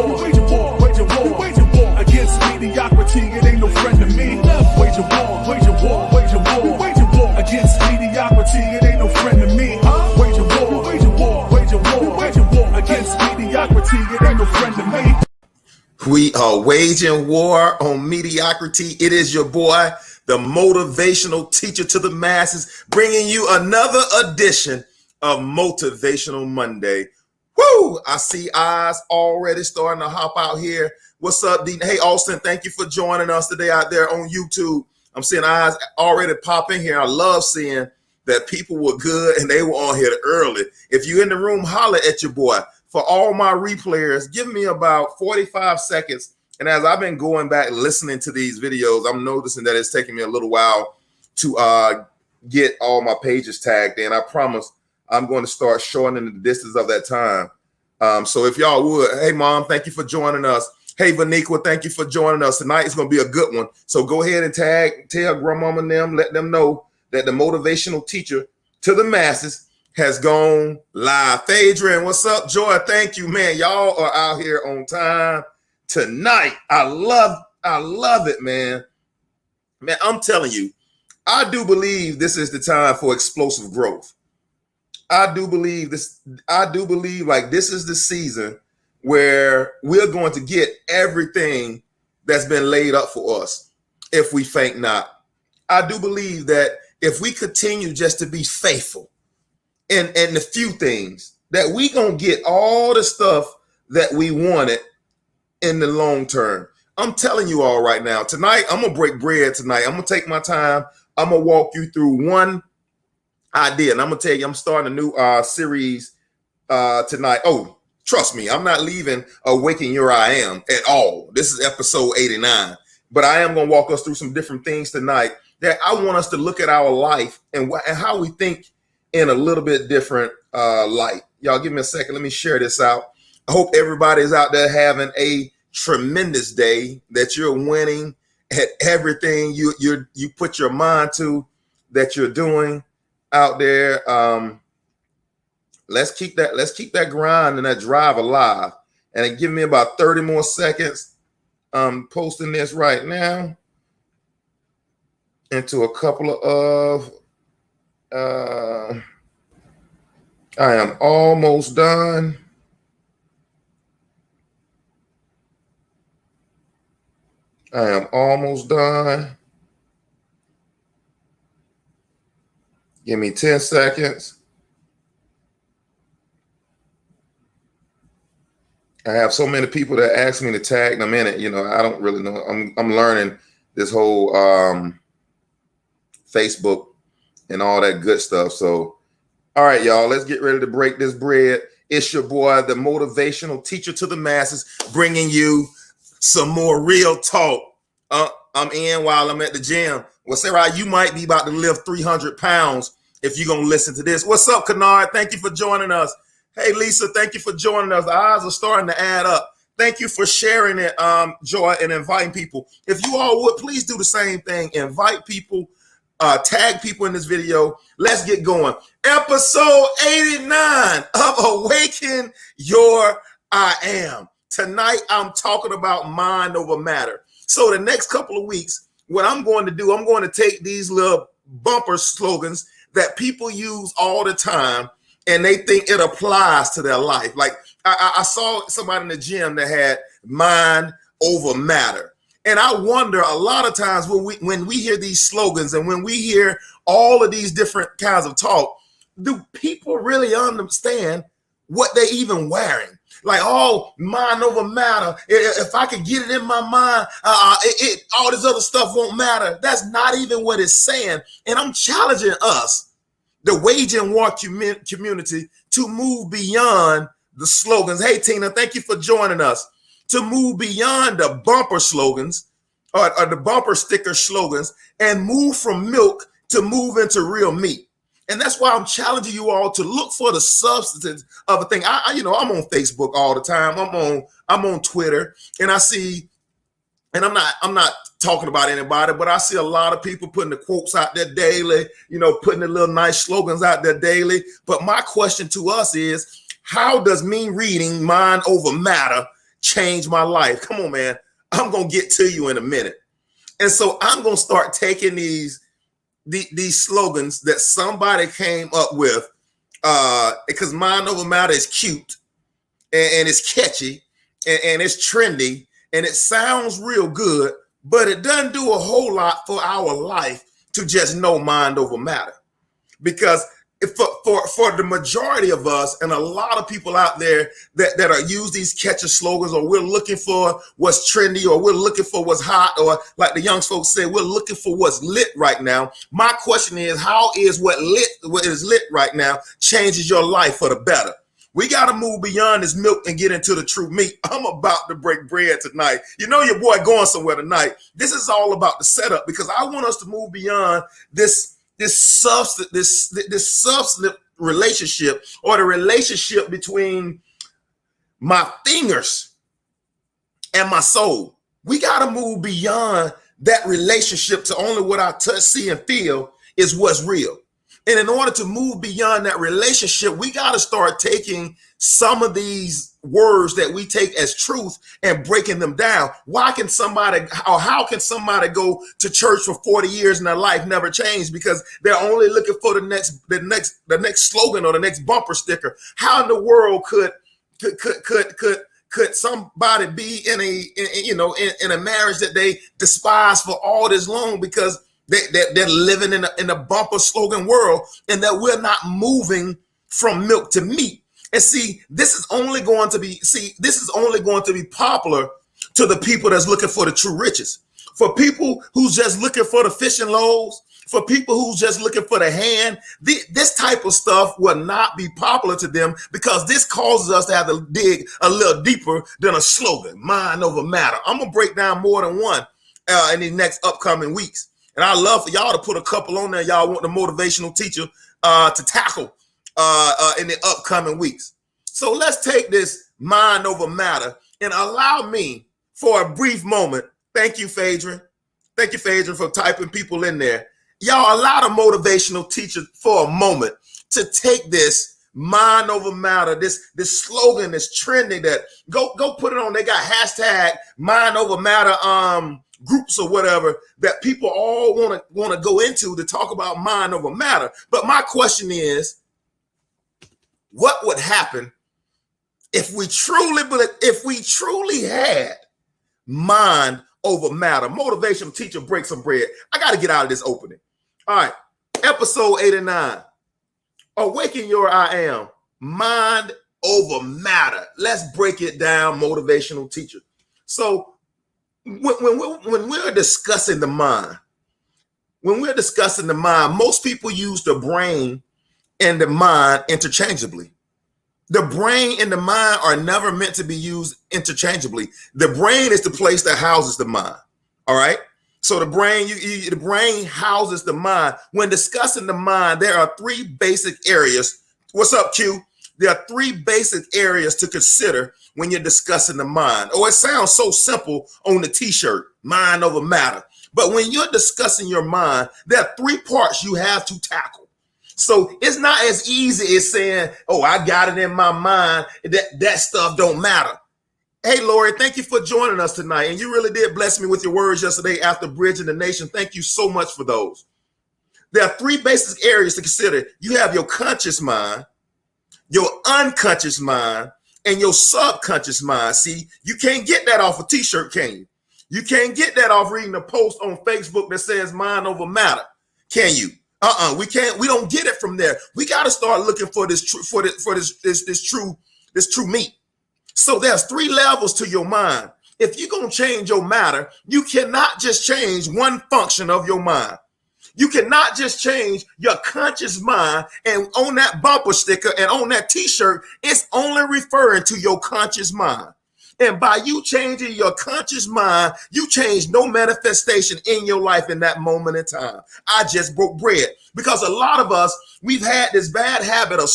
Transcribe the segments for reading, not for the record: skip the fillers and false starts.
Wage a war against mediocrity. It ain't no friend to me. Wage a war against mediocrity. It ain't no friend to me. Wage a war against mediocrity. It ain't no friend to me. We are waging war on mediocrity. It is your boy, the motivational teacher to the masses, bringing you another edition of Motivational Monday. Woo! I see eyes already starting to hop out here. What's up, D? Hey, Austin, thank you for joining us today out there on YouTube. I'm seeing eyes already pop in here. I love seeing that people were good and they were on here early. If you're in the room, holler at your boy. For all my replayers, give me about 45 seconds. And as I've been going back listening to these videos, I'm noticing that it's taking me a little while to get all my pages tagged in. I promise I'm going to start shortening the distance of that time. So if y'all would, hey, Mom, thank you for joining us. Hey, Vaniqua, thank you for joining us. Tonight is going to be a good one. So go ahead and tell Grandmama and them, let them know that the motivational teacher to the masses has gone live. Adrian, what's up? Joy, thank you, man. Y'all are out here on time tonight. I love it, man. Man, I'm telling you, I do believe this is the time for explosive growth. I do believe this is the season where we're going to get everything that's been laid up for us if we faint not. I do believe that if we continue just to be faithful in the few things, that we gonna get all the stuff that we wanted in the long term. I'm telling you all right now, tonight, I'm gonna break bread tonight. I'm gonna take my time. I'm gonna walk you through one idea. And I'm gonna tell you, I'm starting a new series tonight. Oh, trust me, I'm not leaving Awaken Your I Am at all. This is episode 89. But I am gonna walk us through some different things tonight that I want us to look at our life and how we think in a little bit different light. Y'all give me a second. Let me share this out. I hope everybody's out there having a tremendous day, that you're winning at everything you put your mind to, that you're doing out there. Let's keep that grind and that drive alive. And give me about 30 more seconds. I'm posting this right now into a couple of I am almost done. I am almost done. Give me 10 seconds. I have so many people that ask me to tag in a minute. You know, I don't really know. I'm learning this whole Facebook and all that good stuff. So, all right, y'all, let's get ready to break this bread. It's your boy, the motivational teacher to the masses, bringing you some more real talk. I'm in while I'm at the gym. Well, Sarah, you might be about to lift 300 pounds if you're going to listen to this. What's up, Kennard? Thank you for joining us. Hey, Lisa, thank you for joining us. The eyes are starting to add up. Thank you for sharing it, Joy, and inviting people. If you all would, please do the same thing. Invite people, tag people in this video. Let's get going. Episode 89 of Awaken Your I Am. Tonight, I'm talking about mind over matter. So the next couple of weeks, what I'm going to do, I'm going to take these little bumper slogans that people use all the time, and they think it applies to their life. Like I saw somebody in the gym that had mind over matter. And I wonder a lot of times when we hear these slogans and when we hear all of these different kinds of talk, do people really understand what they even wearing? Like, oh, mind over matter. If I could get it in my mind, all this other stuff won't matter. That's not even what it's saying. And I'm challenging us, the Wage and War community, to move beyond the slogans. Hey, Tina, thank you for joining us. To move beyond the bumper slogans or the bumper sticker slogans and move from milk to move into real meat. And that's why I'm challenging you all to look for the substance of a thing. I'm on Facebook all the time. I'm on Twitter, and I see, and I'm not talking about anybody, but I see a lot of people putting the quotes out there daily, putting the little nice slogans out there daily. But my question to us is, how does me reading mind over matter changed my life. Come on, man. I'm going to get to you in a minute. And so I'm going to start taking these slogans that somebody came up with, because mind over matter is cute and it's catchy and it's trendy and it sounds real good, but it doesn't do a whole lot for our life to just know mind over matter. Because for the majority of us and a lot of people out there that are use these catchy slogans, or we're looking for what's trendy, or we're looking for what's hot, or like the young folks say, we're looking for what's lit right now. My question is, how is what is lit right now changes your life for the better? We got to move beyond this milk and get into the true meat. I'm about to break bread tonight. You know your boy going somewhere tonight. This is all about the setup, because I want us to move beyond this substantive relationship, or the relationship between my fingers and my soul. We got to move beyond that relationship to only what I touch, see, and feel is what's real. And in order to move beyond that relationship, we got to start taking some of these words that we take as truth and breaking them down. Why can somebody, or how can somebody go to church for 40 years and their life never changed? Because they're only looking for the next slogan or the next bumper sticker. How in the world could somebody be in a marriage that they despise for all this long, because they're living in a bumper slogan world, and that we're not moving from milk to meat. And see, this is only going to be popular to the people that's looking for the true riches. For people who's just looking for the fishing loaves, for people who's just looking for the hand, this type of stuff will not be popular to them, because this causes us to have to dig a little deeper than a slogan, mind over matter. I'm going to break down more than one in the next upcoming weeks. And I love for y'all to put a couple on there y'all want the motivational teacher to tackle in the upcoming weeks. So let's take this mind over matter and allow me for a brief moment. Thank you, Phaedra. Thank you, Phaedra, for typing people in there. Y'all allow the motivational teacher for a moment to take this mind over matter, this slogan that's trending, that go put it on. They got hashtag mind over matter groups or whatever that people all want to go into to talk about mind over matter. But my question is, what would happen if we truly had mind over matter? Motivational teacher, break some bread. I got to get out of this opening. All right, episode 89. Awaken your I am. Mind over matter. Let's break it down, motivational teacher. So when we're discussing the mind, most people use the brain and the mind interchangeably. The brain and the mind are never meant to be used interchangeably. The brain is the place that houses the mind. All right. So the brain houses the mind. When discussing the mind, there are three basic areas. What's up, Q? There are three basic areas to consider when you're discussing the mind. Oh, it sounds so simple on the t-shirt, mind over matter. But when you're discussing your mind, there are three parts you have to tackle. So it's not as easy as saying, oh, I got it in my mind, that stuff don't matter. Hey, Lori, thank you for joining us tonight. And you really did bless me with your words yesterday after Bridging the Nation. Thank you so much for those. There are three basic areas to consider. You have your conscious mind, your unconscious mind, and your subconscious mind. See, you can't get that off a t-shirt, can you? You can't get that off reading a post on Facebook that says mind over matter, can you? We can't. We don't get it from there. We got to start looking for this true meat. So there's three levels to your mind. If you're going to change your matter, you cannot just change one function of your mind. You cannot just change your conscious mind, and on that bumper sticker and on that t-shirt, it's only referring to your conscious mind. And by you changing your conscious mind, you change no manifestation in your life in that moment in time. I just broke bread, because a lot of us, we've had this bad habit of,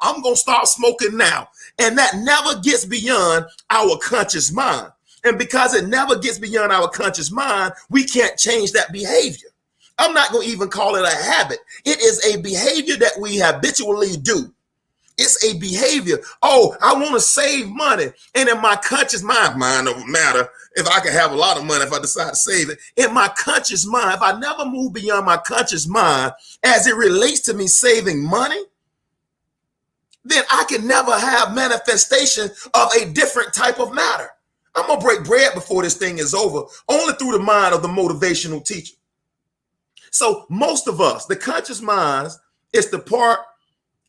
I'm going to start smoking now. And that never gets beyond our conscious mind. And because it never gets beyond our conscious mind, we can't change that behavior. I'm not going to even call it a habit. It is a behavior that we habitually do. It's a behavior. Oh, I want to save money. And in my conscious mind don't matter if I can have a lot of money if I decide to save it. In my conscious mind, if I never move beyond my conscious mind as it relates to me saving money, then I can never have manifestation of a different type of matter. I'm going to break bread before this thing is over, only through the mind of the motivational teacher. So most of us, the conscious minds, is the part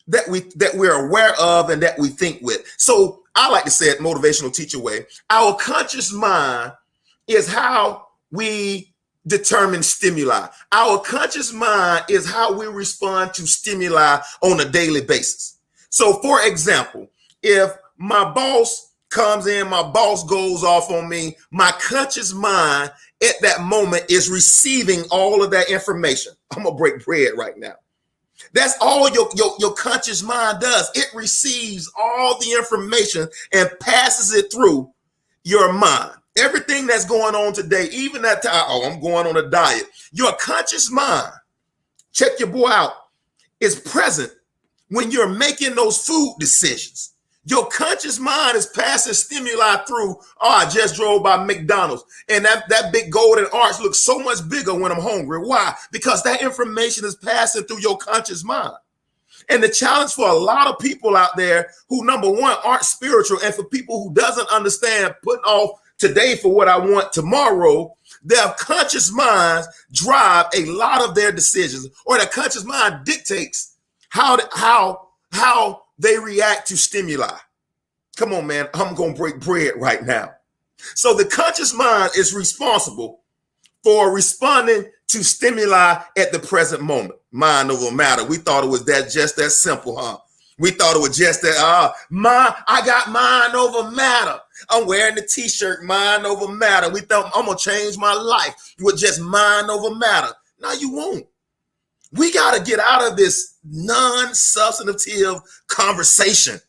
that we're aware of and that we think with. So I like to say it motivational teacher way. Our conscious mind is how we determine stimuli. Our conscious mind is how we respond to stimuli on a daily basis. So for example, if my boss comes in, my boss goes off on me, my conscious mind at that moment is receiving all of that information. I'm gonna break bread right now. That's all your conscious mind does. It receives all the information and passes it through your mind. Everything that's going on today, even that time, oh, I'm going on a diet. Your conscious mind, check your boy out, is present when you're making those food decisions. Your conscious mind is passing stimuli through. Oh, I just drove by McDonald's and that big golden arch looks so much bigger when I'm hungry. Why? Because that information is passing through your conscious mind. And the challenge for a lot of people out there who, number one, aren't spiritual, and for people who doesn't understand putting off today for what I want tomorrow, their conscious minds drive a lot of their decisions, or their conscious mind dictates how they react to stimuli. Come on, man. I'm going to break bread right now. So the conscious mind is responsible for responding to stimuli at the present moment. Mind over matter. We thought it was just that simple, huh? We thought it was just that, I got mind over matter. I'm wearing the t-shirt, mind over matter. We thought I'm going to change my life with just mind over matter. No, you won't. We got to get out of this non-substantive conversation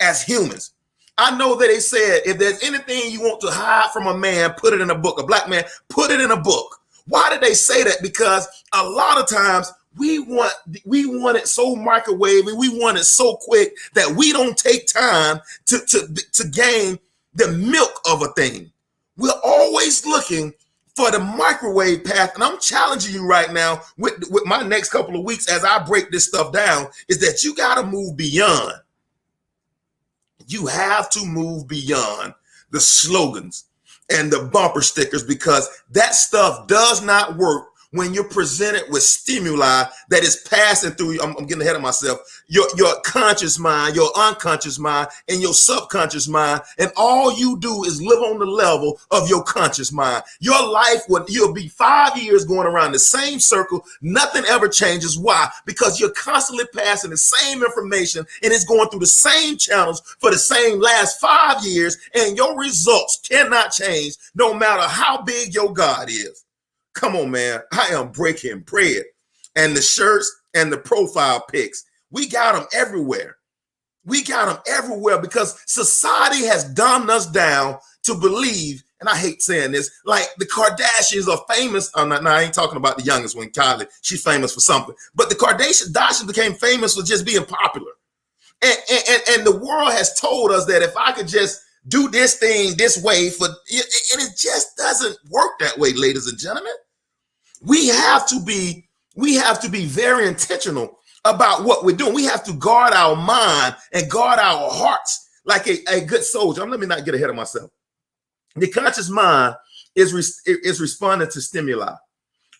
as humans. I know that they said, if there's anything you want to hide from a man, put it in a book. A black man, put it in a book. Why did they say that? Because a lot of times we want it so microwavy, we want it so quick that we don't take time to gain the milk of a thing. We're always looking for the microwave path. And I'm challenging you right now with my next couple of weeks as I break this stuff down, is that you got to move beyond. You have to move beyond the slogans and the bumper stickers, because that stuff does not work when you're presented with stimuli that is passing through. I'm getting ahead of myself. Your conscious mind, your unconscious mind, and your subconscious mind, and all you do is live on the level of your conscious mind. Your life you'll be 5 years going around the same circle. Nothing ever changes. Why? Because you're constantly passing the same information, and it's going through the same channels for the same last 5 years, and your results cannot change no matter how big your God is. Come on, man. I am breaking bread. And the shirts and the profile pics, we got them everywhere. We got them everywhere because society has dumbed us down to believe, and I hate saying this, like the Kardashians are famous. I ain't talking about the youngest one, Kylie. She's famous for something. But the Kardashians became famous for just being popular. And the world has told us that if I could just do this thing this way, and it just doesn't work that way, ladies and gentlemen. We have to be very intentional about what we're doing. We have to guard our mind and guard our hearts like a good soldier. Let me not get ahead of myself. The conscious mind is responding to stimuli.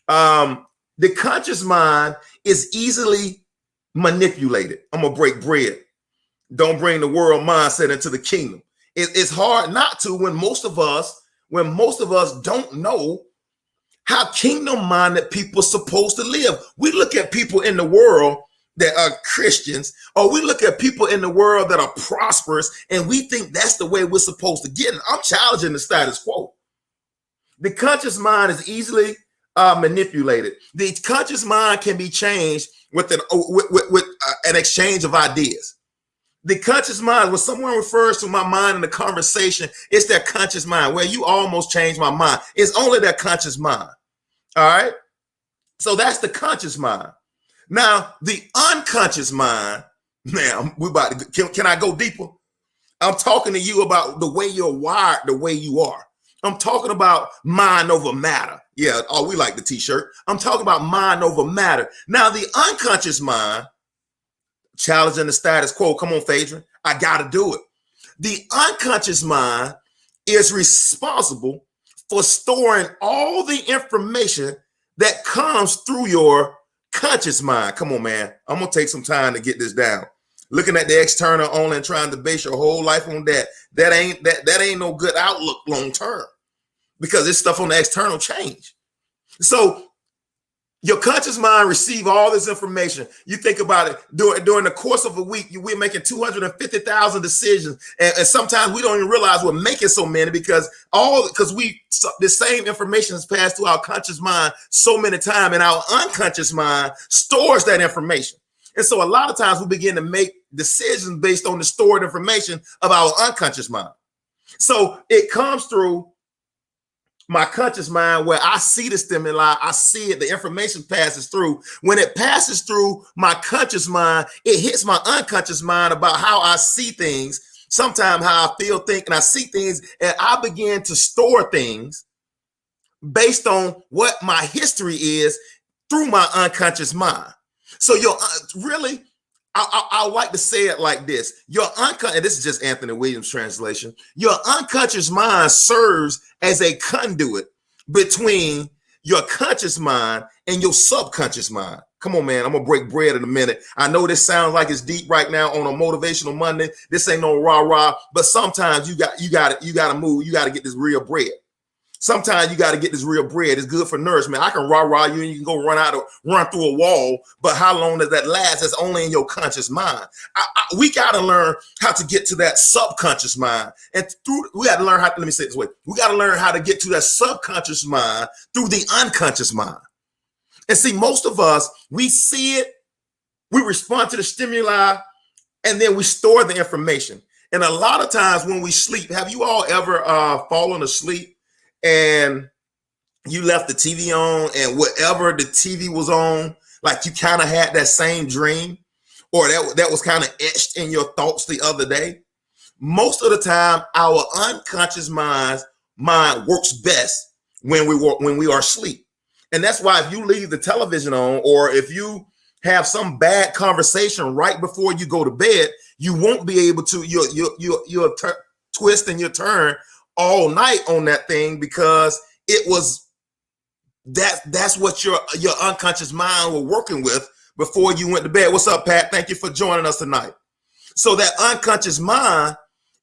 The conscious mind is easily manipulated. I'm gonna break bread. Don't bring the world mindset into the kingdom. It's hard not to when most of us don't know how kingdom-minded people are supposed to live. We look at people in the world that are Christians, or we look at people in the world that are prosperous, and we think that's the way we're supposed to get. And I'm challenging the status quo. The conscious mind is easily manipulated. The conscious mind can be changed with an exchange of ideas. The conscious mind, when someone refers to my mind in the conversation, it's their conscious mind. Well, you almost changed my mind. It's only their conscious mind. All right. So that's the conscious mind. Now, the unconscious mind Now, we about to, can I go deeper? I'm talking to you about the way you're wired, the way you are. I'm talking about mind over matter. Yeah, oh, we like the t-shirt. I'm talking about mind over matter. Now, the unconscious mind, challenging the status quo. Come on, Phaedra. I got to do it. The unconscious mind is responsible for storing all the information that comes through your conscious mind. Come on, man. I'm going to take some time to get this down. Looking at the external only and trying to base your whole life on that ain't no good outlook long term, because this stuff on the external change. So your conscious mind receive all this information. You think about it during the course of a week, we're making 250,000 decisions, and sometimes we don't even realize we're making so many because the same information is passed through our conscious mind so many times, and our unconscious mind stores that information. And so a lot of times we begin to make decisions based on the stored information of our unconscious mind. So it comes through my conscious mind where I see the stimuli, I see it, the information passes through. When it passes through my conscious mind, it hits my unconscious mind about how I see things, sometimes how I feel, think, and I see things, and I begin to store things based on what my history is through my unconscious mind. So I like to say it like this. Your unconscious, and this is just Anthony Williams translation, your unconscious mind serves as a conduit between your conscious mind and your subconscious mind. Come on, man. I'm going to break bread in a minute. I know this sounds like it's deep right now on a Motivational Monday. This ain't no rah-rah, but sometimes you got to move. You got to get this real bread. Sometimes you got to get this real bread. It's good for nourishment. I can rah-rah you and you can go run through a wall, but how long does that last? It's only in your conscious mind. We got to learn how to get to that subconscious mind. And we got to learn how to, let me say it this way. We got to learn how to get to that subconscious mind through the unconscious mind. And see, most of us, we see it, we respond to the stimuli, and then we store the information. And a lot of times when we sleep, have you all ever fallen asleep and you left the TV on, and whatever the TV was on, like you kind of had that same dream, or that was kind of etched in your thoughts the other day? Most of the time, our unconscious mind works best when we are asleep. And that's why if you leave the television on, or if you have some bad conversation right before you go to bed, you won't be able to, you'll twist and you'll turn all night on that thing, because it was that's what your unconscious mind were working with before you went to bed. What's up, Pat? Thank you for joining us tonight. So that unconscious mind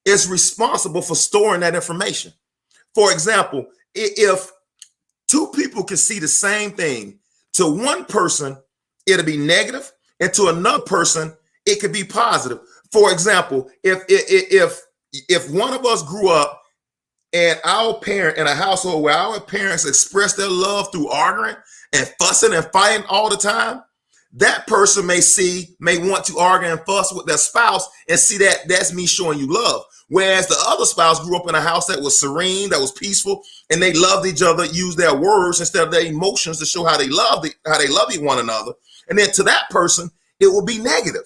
is responsible for storing that information. For example, if two people can see the same thing, to one person it'll be negative, and to another person it could be positive. For example, if one of us grew up and our parent in a household where our parents express their love through arguing and fussing and fighting all the time, that person may want to argue and fuss with their spouse and see that's me showing you love. Whereas the other spouse grew up in a house that was serene, that was peaceful, and they loved each other, used their words instead of their emotions to show how they love one another. And then to that person, it will be negative.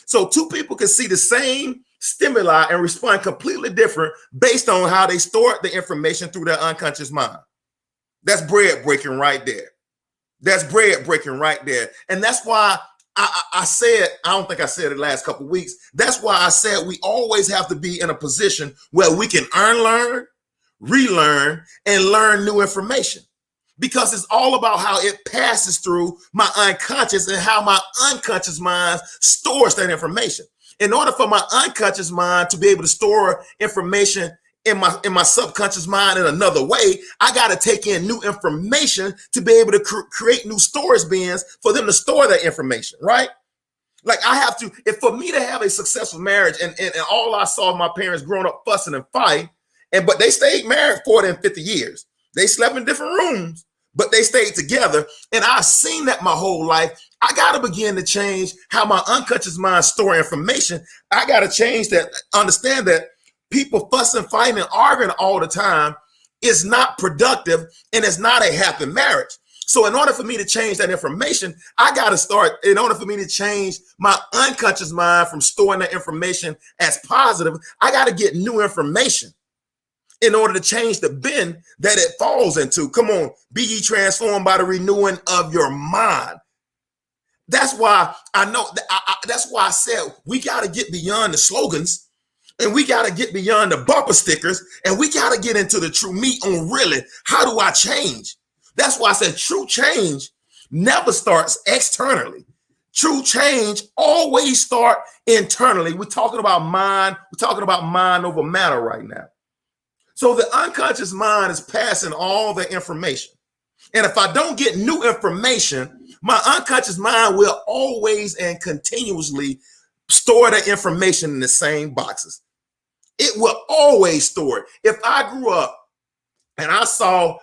So two people can see the same stimuli and respond completely different based on how they stored the information through their unconscious mind. That's bread breaking right there. That's bread breaking right there. And that's why I said, I don't think I said it the last couple of weeks. That's why I said we always have to be in a position where we can unlearn, relearn, and learn new information. Because it's all about how it passes through my unconscious and how my unconscious mind stores that information. In order for my unconscious mind to be able to store information in my subconscious mind in another way, I got to take in new information to be able to create new storage bins for them to store that information, right? Like I have to, if for me to have a successful marriage and all I saw my parents growing up fussing and fighting, but they stayed married 40 and 50 years. They slept in different rooms, but they stayed together. And I've seen that my whole life. I got to begin to change how my unconscious mind store information. I got to change that, understand that people fussing, fighting, and arguing all the time is not productive, and it's not a happy marriage. So in order for me to change that information, I got to start, in order for me to change my unconscious mind from storing that information as positive, I got to get new information in order to change the bin that it falls into. Come on, be ye transformed by the renewing of your mind. That's why I know, that's why I said we got to get beyond the slogans, and we got to get beyond the bumper stickers, and we got to get into the true meat on really, how do I change? That's why I said true change never starts externally. True change always start internally. We're talking about mind. We're talking about mind over matter right now. So the unconscious mind is passing all the information. And if I don't get new information, my unconscious mind will always and continuously store the information in the same boxes. It will always store it. If I grew up and I saw,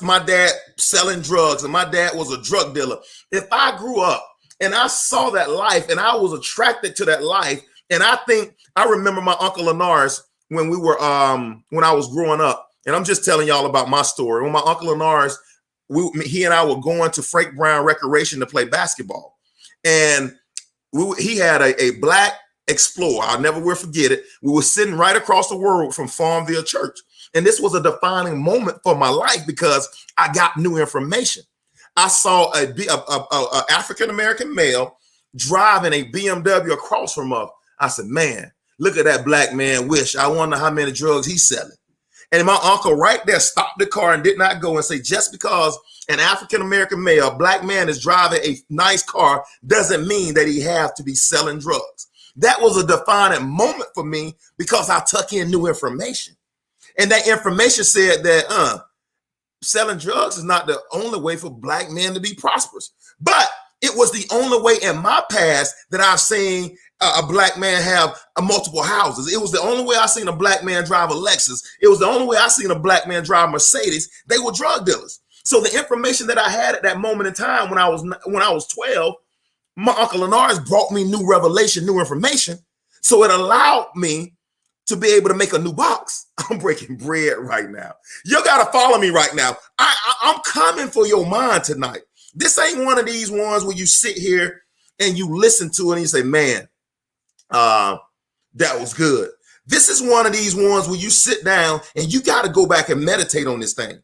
my dad selling drugs, and my dad was a drug dealer. If I grew up and I saw that life and I was attracted to that life, and I remember my Uncle Lenars when I was growing up, and I'm just telling y'all about my story. When my Uncle Lenars, he and I were going to Frank Brown Recreation to play basketball, and he had a black Explorer. I'll never will forget it. We were sitting right across the road from Farmville Church. And this was a defining moment for my life because I got new information. I saw a African-American male driving a BMW across from us. I said, man, look at that black man. I wonder how many drugs he's selling. And my uncle right there stopped the car and did not go and say, just because an African-American male, black man, is driving a nice car doesn't mean that he has to be selling drugs. That was a defining moment for me because I took in new information. And that information said that selling drugs is not the only way for black men to be prosperous. But it was the only way in my past that I've seen a black man have multiple houses. It was the only way I seen a black man drive a Lexus. It was the only way I seen a black man drive a Mercedes. They were drug dealers. So the information that I had at that moment in time when I was 12, my Uncle Lenars brought me new revelation, new information. So it allowed me to be able to make a new box. I'm breaking bread right now. You got to follow me right now. I'm coming for your mind tonight. This ain't one of these ones where you sit here and you listen to it and you say, man, that was good. This is one of these ones where you sit down and you got to go back and meditate on this thing.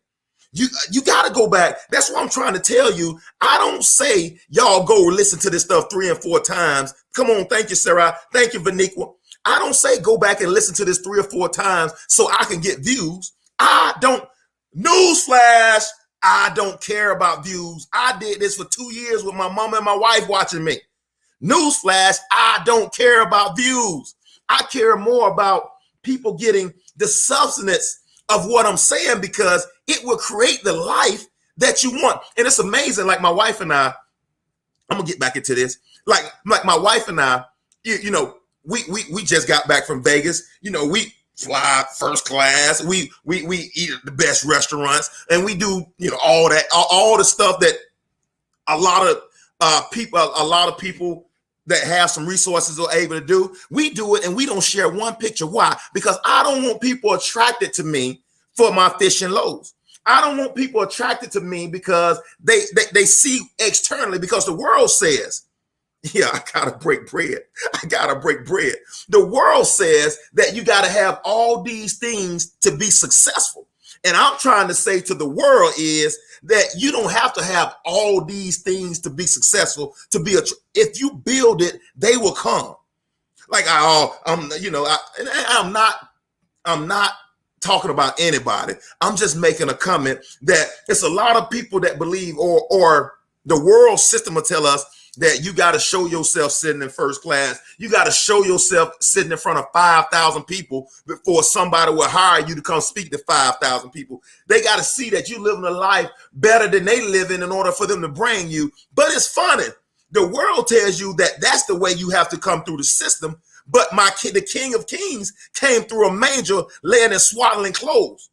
You got to go back. That's what I'm trying to tell you. I don't say y'all go listen to this stuff 3 and 4 times. Come on. Thank you, Sarah. Thank you, Vaniqua. I don't say go back and listen to this 3 or 4 times so I can get views. I don't. Newsflash. I don't care about views. I did this for 2 years with my mama and my wife watching me. Newsflash. I don't care about views. I care more about people getting the substance of what I'm saying because it will create the life that you want. And it's amazing. Like my wife and I'm gonna get back into this. Like my wife and I, you know, we just got back from Vegas. You know, we fly first class. We eat at the best restaurants, and we do, you know, all the stuff that a lot of people that have some resources are able to do. We do it, and we don't share one picture. Why? Because I don't want people attracted to me for my fish and loaves. I don't want people attracted to me because they see externally, because the world says, yeah, I gotta break bread. I gotta break bread. The world says that you gotta have all these things to be successful. And I'm trying to say to the world is that you don't have to have all these things to be successful, to be if you build it, they will come. Like I'm not talking about anybody. I'm just making a comment that it's a lot of people that believe or the world system will tell us that you got to show yourself sitting in first class. You got to show yourself sitting in front of 5,000 people before somebody will hire you to come speak to 5,000 people. They got to see that you living a life better than they live in order for them to bring you. But it's funny. The world tells you that that's the way you have to come through the system. But the King of Kings came through a manger laying in swaddling clothes.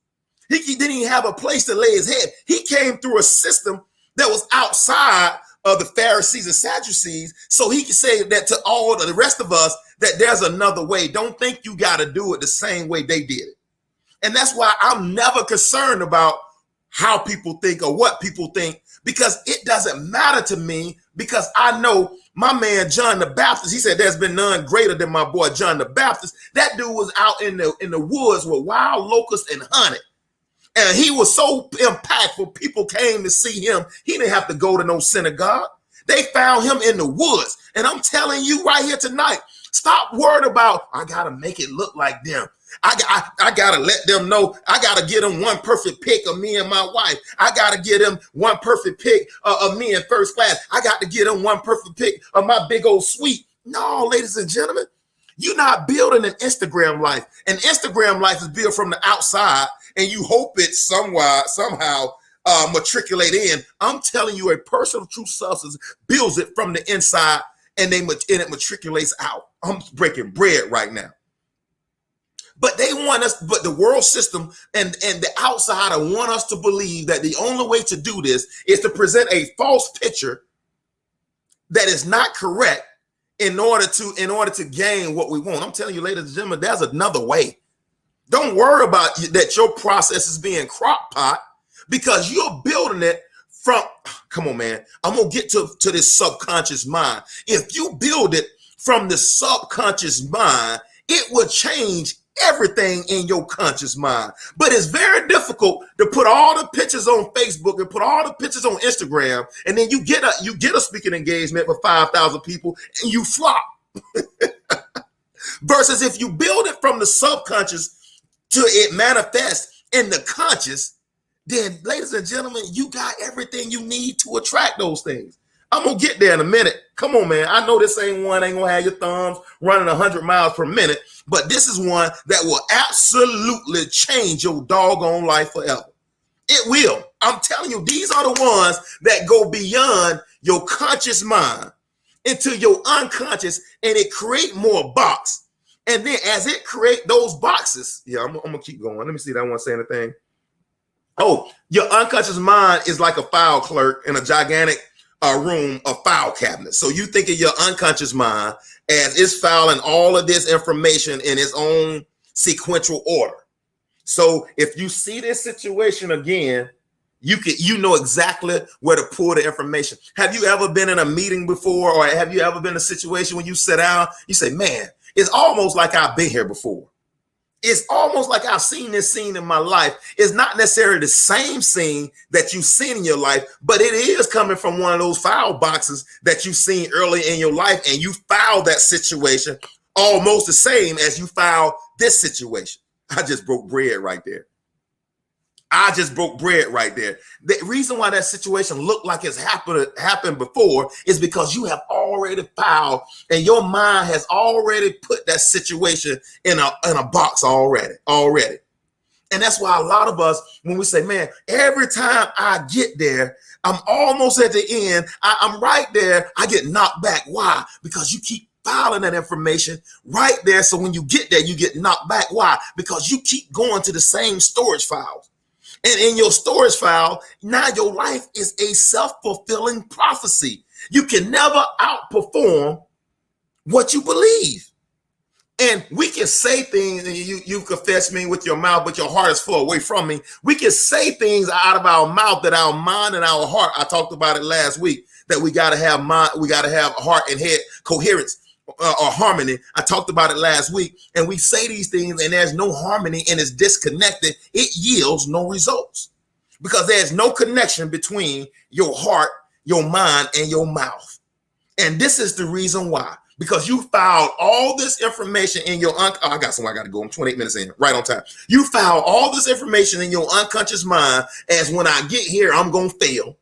He didn't even have a place to lay his head. He came through a system that was outside of the Pharisees and Sadducees, so he could say that to all the rest of us that there's another way. Don't think you got to do it the same way they did it. And that's why I'm never concerned about how people think or what people think, because it doesn't matter to me, because I know my man John the Baptist, he said there's been none greater than my boy John the Baptist. That dude was out in the woods with wild locusts and honey. And he was so impactful, people came to see him. He didn't have to go to no synagogue. They found him in the woods. And I'm telling you right here tonight, stop worrying about, I got to make it look like them. I got to let them know. I got to get them one perfect pic of me and my wife. I got to get them one perfect pic of me in first class. I got to get them one perfect pic of my big old suite. No, ladies and gentlemen, you're not building an Instagram life. An Instagram life is built from the outside, and you hope it somehow matriculate in. I'm telling you, a personal true substance builds it from the inside, and it matriculates out. I'm breaking bread right now. But they want us, but the world system and the outsider want us to believe that the only way to do this is to present a false picture that is not correct in order to gain what we want. I'm telling you, ladies and gentlemen, there's another way. Don't worry about that your process is being crock pot, because you're building it from, come on, man, I'm going to get to this subconscious mind. If you build it from the subconscious mind, it will change everything in your conscious mind. But it's very difficult to put all the pictures on Facebook and put all the pictures on Instagram, and then you get a speaking engagement with 5,000 people and you flop. Versus if you build it from the subconscious to it manifests in the conscious, then, ladies and gentlemen, you got everything you need to attract those things. I'm going to get there in a minute. Come on, man. I know this ain't going to have your thumbs running 100 miles per minute, but this is one that will absolutely change your doggone life forever. It will. I'm telling you, these are the ones that go beyond your conscious mind into your unconscious, and it create more box. And then as it create those boxes, I'm going to keep going. Let me see that one say anything. Oh, your unconscious mind is like a file clerk in a gigantic room of file cabinets. So you think of your unconscious mind as it's filing all of this information in its own sequential order. So if you see this situation again, you know exactly where to pull the information. Have you ever been in a meeting before, or have you ever been in a situation when you sit down, you say, man, it's almost like I've been here before. It's almost like I've seen this scene in my life. It's not necessarily the same scene that you've seen in your life, but it is coming from one of those file boxes that you've seen early in your life, and you filed that situation almost the same as you filed this situation. I just broke bread right there. The reason why that situation looked like it's happened before is because you have already filed, and your mind has already put that situation in a box already. And that's why a lot of us, when we say, man, every time I get there, I'm almost at the end, I'm right there, I get knocked back. Why? Because you keep filing that information right there. So when you get there, you get knocked back. Why? Because you keep going to the same storage files. And in your storage file, now your life is a self-fulfilling prophecy. You can never outperform what you believe. And we can say things, and you confess me with your mouth, but your heart is far away from me. We can say things out of our mouth that our mind and our heart, I talked about it last week, that we got to have mind, we got to have heart and head coherence. Or harmony. I talked about it last week, and we say these things and there's no harmony and it's disconnected. It yields no results because there's no connection between your heart, your mind, and your mouth. And this is the reason why, because you filed all this information in your I got to go. I'm 28 minutes in, right on time. You filed all this information in your unconscious mind as when I get here, I'm going to fail.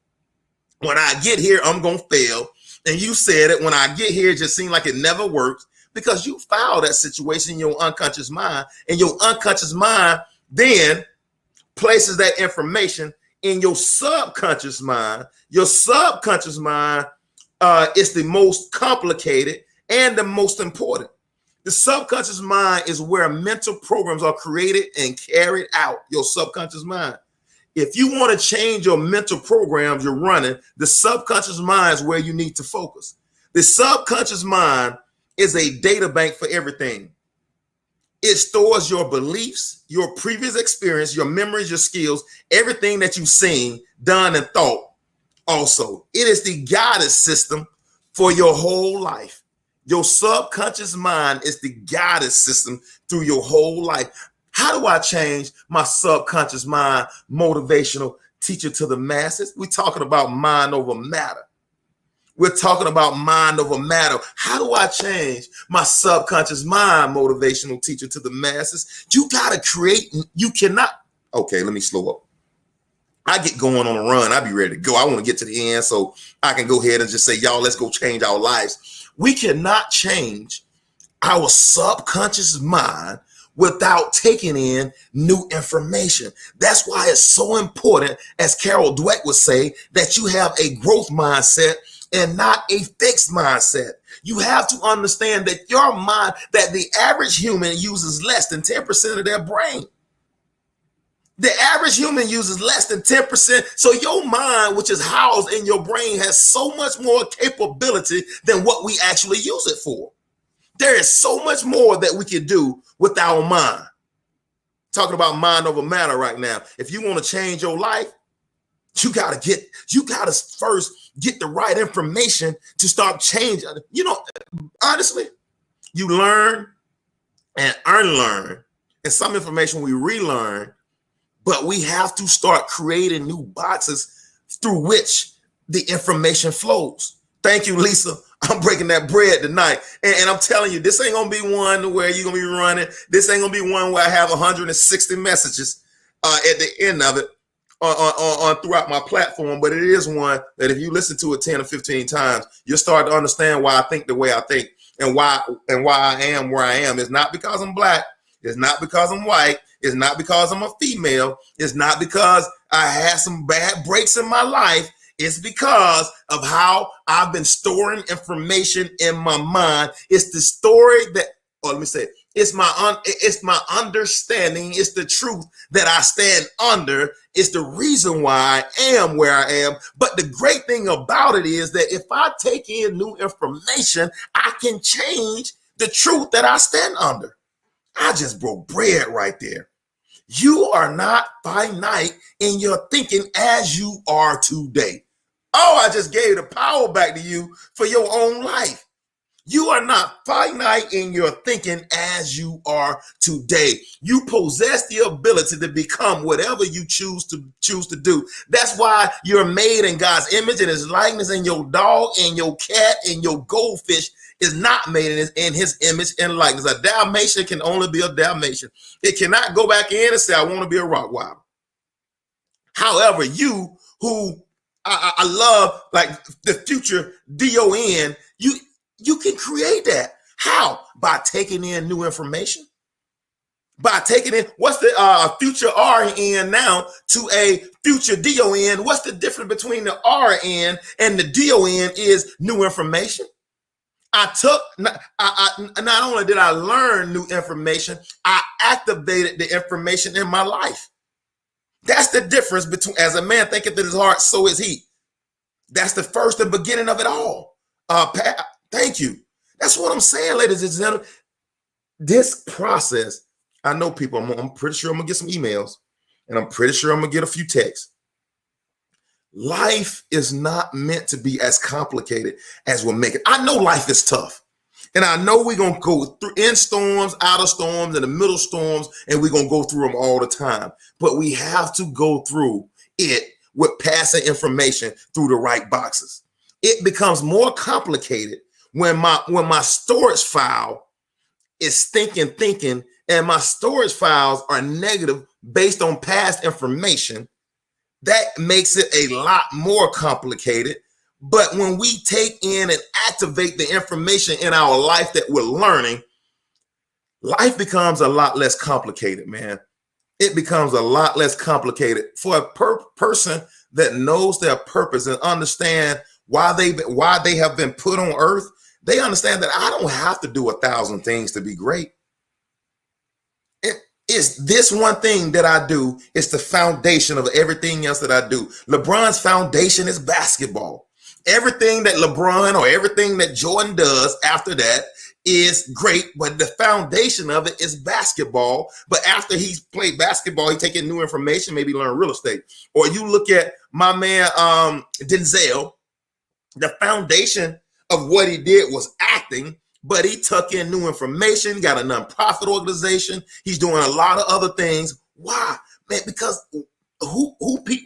When I get here, I'm going to fail. And you said it, when I get here, it just seemed like it never works, because you filed that situation in your unconscious mind, and your unconscious mind then places that information in your subconscious mind. Your subconscious mind is the most complicated and the most important. The subconscious mind is where mental programs are created and carried out, your subconscious mind. If you want to change your mental programs you're running, the subconscious mind is where you need to focus. The subconscious mind is a data bank for everything. It stores your beliefs, your previous experience, your memories, your skills, everything that you've seen, done, and thought Also, it is the guidance system for your whole life. Your subconscious mind is the guidance system through your whole life. How do I change my subconscious mind? Motivational teacher to the masses. We're talking about mind over matter. We're talking about mind over matter. How do I change my subconscious mind? Motivational teacher to the masses. You got to create. You cannot. Okay, let me slow up. I get going on a run. I be ready to go. I want to get to the end so I can go ahead and just say, y'all, let's go change our lives. We cannot change our subconscious mind without taking in new information. That's why it's so important, as Carol Dweck would say, that you have a growth mindset and not a fixed mindset. You have to understand that your mind, that the average human uses less than 10% of their brain. The average human uses less than 10%. So your mind, which is housed in your brain, has so much more capability than what we actually use it for. There is so much more that we can do with our mind. Talking about mind over matter right now. If you want to change your life, you got to first get the right information to start changing. You know, honestly, you learn and unlearn, and some information we relearn, but we have to start creating new boxes through which the information flows. Thank you, Lisa. I'm breaking that bread tonight. And I'm telling you, this ain't going to be one where you're going to be running. This ain't going to be one where I have 160 messages at the end of it on throughout my platform. But it is one that if you listen to it 10 or 15 times, you'll start to understand why I think the way I think and why I am where I am. It's not because I'm black. It's not because I'm white. It's not because I'm a female. It's not because I had some bad breaks in my life. It's because of how I've been storing information in my mind. It's the story that, or let me say, it's my understanding. It's the truth that I stand under. It's the reason why I am where I am. But the great thing about it is that if I take in new information, I can change the truth that I stand under. I just broke bread right there. You are not finite in your thinking as you are today. Oh, I just gave the power back to you for your own life. You are not finite in your thinking as you are today. You possess the ability to become whatever you choose to do. That's why you're made in God's image and his likeness, and your dog and your cat and your goldfish is not made in his image and likeness. A Dalmatian can only be a Dalmatian. It cannot go back in and say, I want to be a Rottweiler. However, you who I love, like the future DON, you can create that. How? By taking in new information. By taking in, what's the future RN now to a future DON? What's the difference between the RN and the DON is new information. Not only did I learn new information, I activated the information in my life. That's the difference between, as a man thinketh in his heart, so is he. That's the first and beginning of it all. Thank you. That's what I'm saying, ladies and gentlemen. This process, I know people, I'm pretty sure I'm going to get some emails, and I'm pretty sure I'm going to get a few texts. Life is not meant to be as complicated as we'll make it. I know life is tough. And I know we're going to go through in storms, out of storms, in the middle storms, and we're going to go through them all the time. But we have to go through it with passing information through the right boxes. It becomes more complicated when my storage file is thinking, and my storage files are negative based on past information. That makes it a lot more complicated. But when we take in and activate the information in our life that we're learning, life becomes a lot less complicated, man. It becomes a lot less complicated for a person that knows their purpose and understand why they have been put on earth. They understand that I don't have to do 1,000 things to be great. It's this one thing that I do. It's the foundation of everything else that I do. LeBron's foundation is basketball. Everything that LeBron or everything that Jordan does after that is great, but the foundation of it is basketball. But after he's played basketball, he taking new information, maybe learn real estate. Or you look at my man Denzel, the foundation of what he did was acting, but he took in new information, got a nonprofit organization. He's doing a lot of other things. Why? Man, because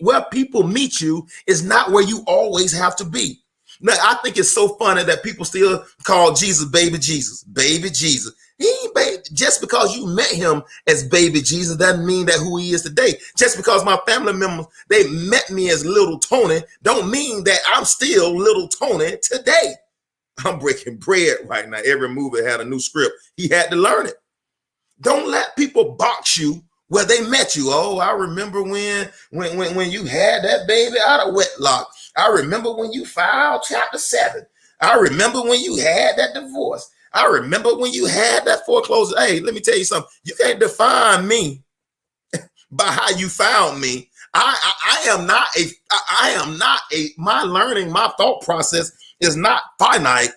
where people meet you is not where you always have to be. Now, I think it's so funny that people still call Jesus baby Jesus. Baby Jesus. He ain't baby. Just because you met him as baby Jesus doesn't mean that who he is today. Just because my family members, they met me as little Tony, don't mean that I'm still little Tony today. I'm breaking bread right now. Every movie had a new script. He had to learn it. Don't let people box you where they met you. Oh, I remember when you had that baby out of wedlock. I remember when you filed Chapter 7. I remember when you had that divorce. I remember when you had that foreclosure. Hey, let me tell you something. You can't define me by how you found me. I am not my learning, my thought process is not finite.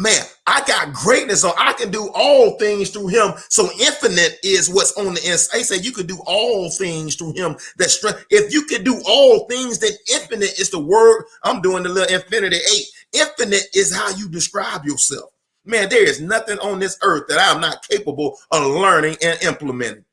Man, I got greatness, so I can do all things through him. So infinite is what's on the inside. I say you could do all things through him. That strength. If you could do all things, then infinite is the word. I'm doing the little infinity 8. Infinite is how you describe yourself. Man, there is nothing on this earth that I'm not capable of learning and implementing.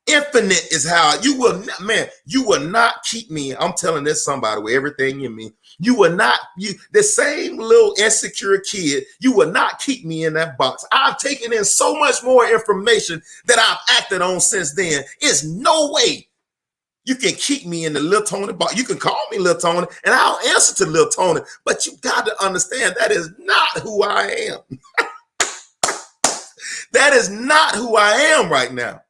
Infinite is how you will not keep me. I'm telling this somebody with everything in me. The same little insecure kid, you will not keep me in that box. I've taken in so much more information that I've acted on since then. It's no way you can keep me in the little Tony box. You can call me little Tony and I'll answer to little Tony, but you got to understand that is not who I am. That is not who I am right now.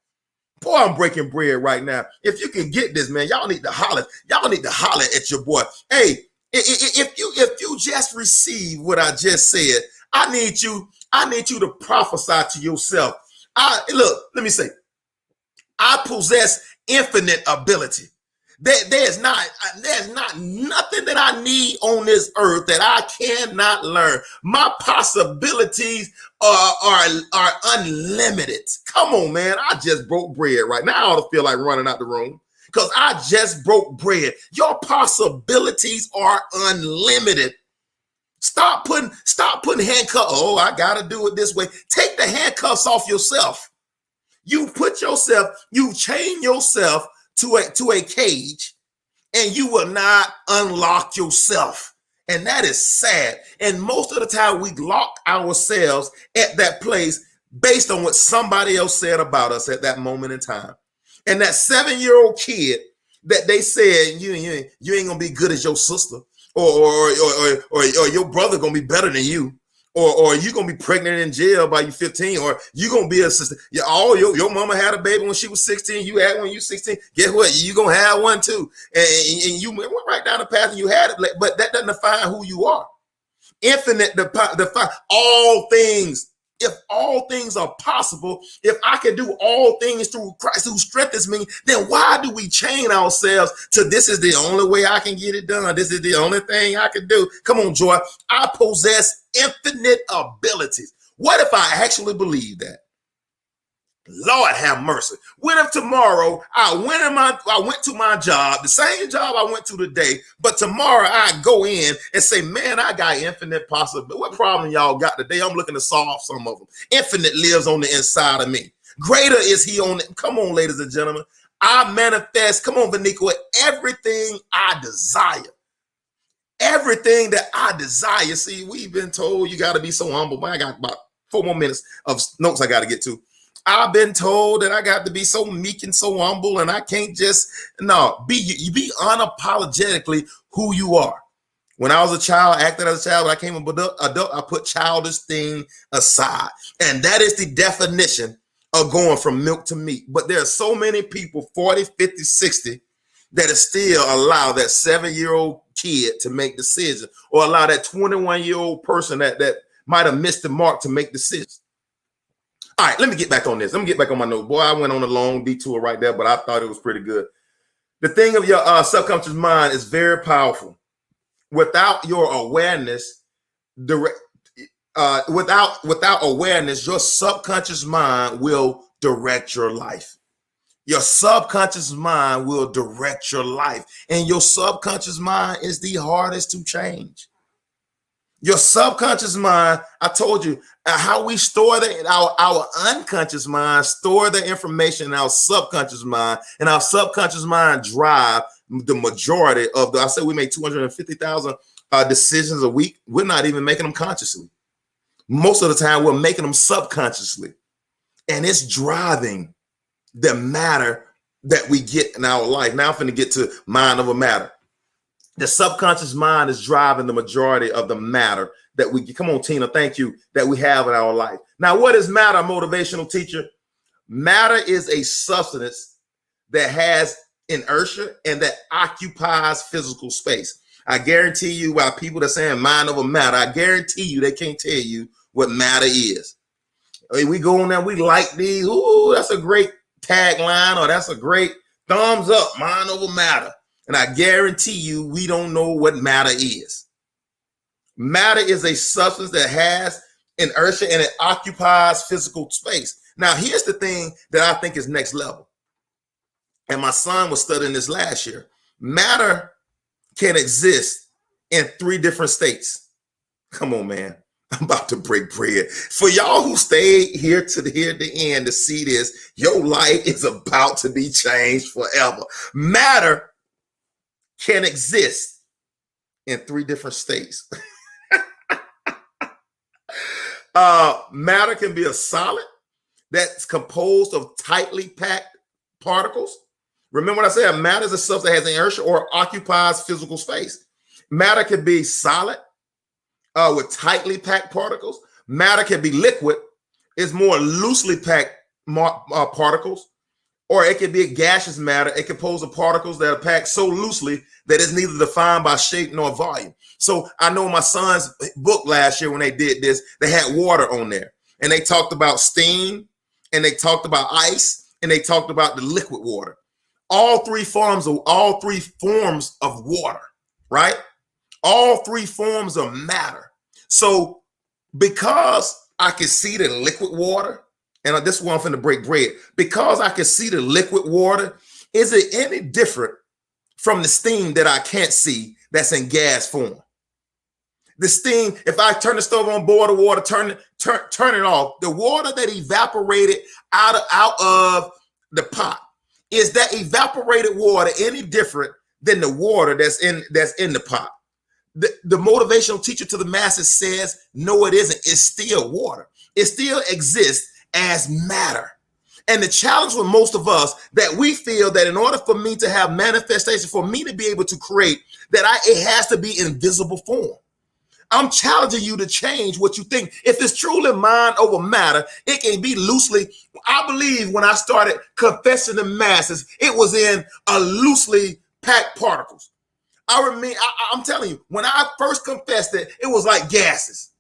Boy, I'm breaking bread right now. If you can get this, man, y'all need to holler. Y'all need to holler at your boy. Hey, if you just receive what I just said, I need you to prophesy to yourself. Let me say, I possess infinite ability. There's not nothing that I need on this earth that I cannot learn. My possibilities are unlimited. Come on, man. I just broke bread right now. I ought to feel like running out the room because I just broke bread. Your possibilities are unlimited. Stop putting handcuffs. Oh, I gotta do it this way. Take the handcuffs off yourself. You chain yourself to a cage, and you will not unlock yourself. And that is sad. And most of the time we lock ourselves at that place based on what somebody else said about us at that moment in time. And that 7-year-old kid that they said, you ain't gonna be good as your sister, or your brother gonna be better than you. Or you gonna be pregnant in jail by you 15, or you gonna be a sister. Your mama had a baby when she was 16. You had one when you 16. Guess what? You gonna have one too. And you went right down the path and you had it, but that doesn't define who you are. Infinite define all things. If all things are possible, if I can do all things through Christ who strengthens me, then why do we chain ourselves to this is the only way I can get it done? This is the only thing I can do. Come on, Joy. I possess infinite abilities. What if I actually believe that? Lord have mercy. What if tomorrow I went to my job, the same job I went to today, but tomorrow I go in and say, man, I got infinite possibility. What problem y'all got today? I'm looking to solve some of them. Infinite lives on the inside of me. Greater is he on it. Come on, ladies and gentlemen. I manifest, come on, Vanika, everything I desire. Everything that I desire. See, we've been told you got to be so humble. But I got about 4 more minutes of notes I got to get to. I've been told that I got to be so meek and so humble, and I can't just be unapologetically who you are. When I was a child, acting as a child, when I came an adult, I put childish thing aside. And that is the definition of going from milk to meat. But there are so many people, 40, 50, 60, that is still allow that 7-year-old kid to make decisions, or allow that 21-year-old person that might have missed the mark to make decisions. All right, let me get back on this. Let me get back on my note. Boy, I went on a long detour right there, but I thought it was pretty good. The thing of your subconscious mind is very powerful. Without your awareness, without awareness, your subconscious mind will direct your life. Your subconscious mind will direct your life. And your subconscious mind is the hardest to change. Your subconscious mind, I told you, how we store our unconscious mind, store the information in our subconscious mind, and our subconscious mind drive the majority of I said we make 250,000 decisions a week. We're not even making them consciously. Most of the time, we're making them subconsciously. And it's driving the matter that we get in our life. Now I'm going to get to mind over matter. The subconscious mind is driving the majority of the matter that we come on, Tina. Thank you that we have in our life. Now, what is matter, motivational teacher? Matter is a substance that has inertia and that occupies physical space. I guarantee you, while people that are saying mind over matter, I guarantee you they can't tell you what matter is. I mean, we go on there, we like these. Ooh, that's a great tagline, or that's a great thumbs up, mind over matter. And I guarantee you, we don't know what matter is. Matter is a substance that has inertia and it occupies physical space. Now, here's the thing that I think is next level. And my son was studying this last year. Matter can exist in 3 different states. Come on, man. I'm about to break bread. For y'all who stayed here to the end to see this, your life is about to be changed forever. Matter can exist in 3 different states. Matter can be a solid that's composed of tightly packed particles. Remember what I said, matter is a substance that has inertia or occupies physical space. Matter can be solid with tightly packed particles. Matter can be liquid. It's more loosely packed particles. Or it can be a gaseous matter. It composed of particles that are packed so loosely that it's neither defined by shape nor volume. So I know my son's book last year when they did this, they had water on there. And they talked about steam, and they talked about ice, and they talked about the liquid water. All three forms of water, right? All 3 forms of matter. So because I can see the liquid water, and this one I'm finna break bread. Because I can see the liquid water, is it any different from the steam that I can't see that's in gas form? The steam, if I turn the stove on, boil the water, turn it off, the water that evaporated out of the pot, is that evaporated water any different than the water that's in the pot? The motivational teacher to the masses says, no, it isn't. It's still water. It still exists as matter. And the challenge with most of us, that we feel that in order for me to have manifestation, for me to be able to create, that it has to be in visible form. I'm challenging you to change what you think. If it's truly mind over matter, it can be loosely. I believe when I started confessing the masses, it was in a loosely packed particles. I'm telling you, when I first confessed it, it was like gases.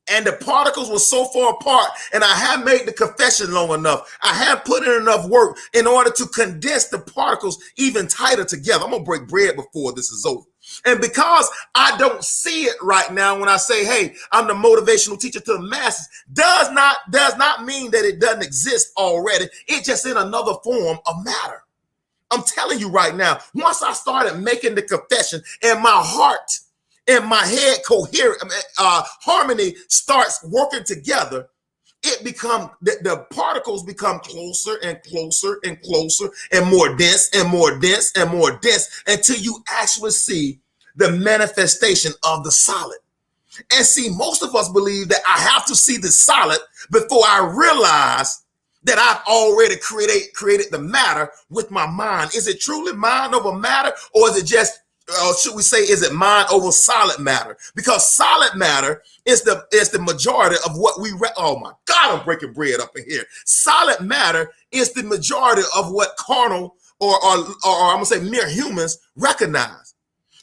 And the particles were so far apart, and I have made the confession long enough. I have put in enough work in order to condense the particles even tighter together. I'm going to break bread before this is over. And because I don't see it right now when I say, hey, I'm the motivational teacher to the masses, does not mean that it doesn't exist already. It's just in another form of matter. I'm telling you right now, once I started making the confession and my heart and my head harmony starts working together, the particles become closer and closer and closer and more dense and more dense and more dense until you actually see the manifestation of the solid. And see, most of us believe that I have to see the solid before I realize that I've already created the matter with my mind. Is it truly mind over matter, or is it just, should we say, is it mind over solid matter? Because solid matter is the majority of what oh my God, I'm breaking bread up in here. Solid matter is the majority of what carnal or I'm gonna say mere humans recognize.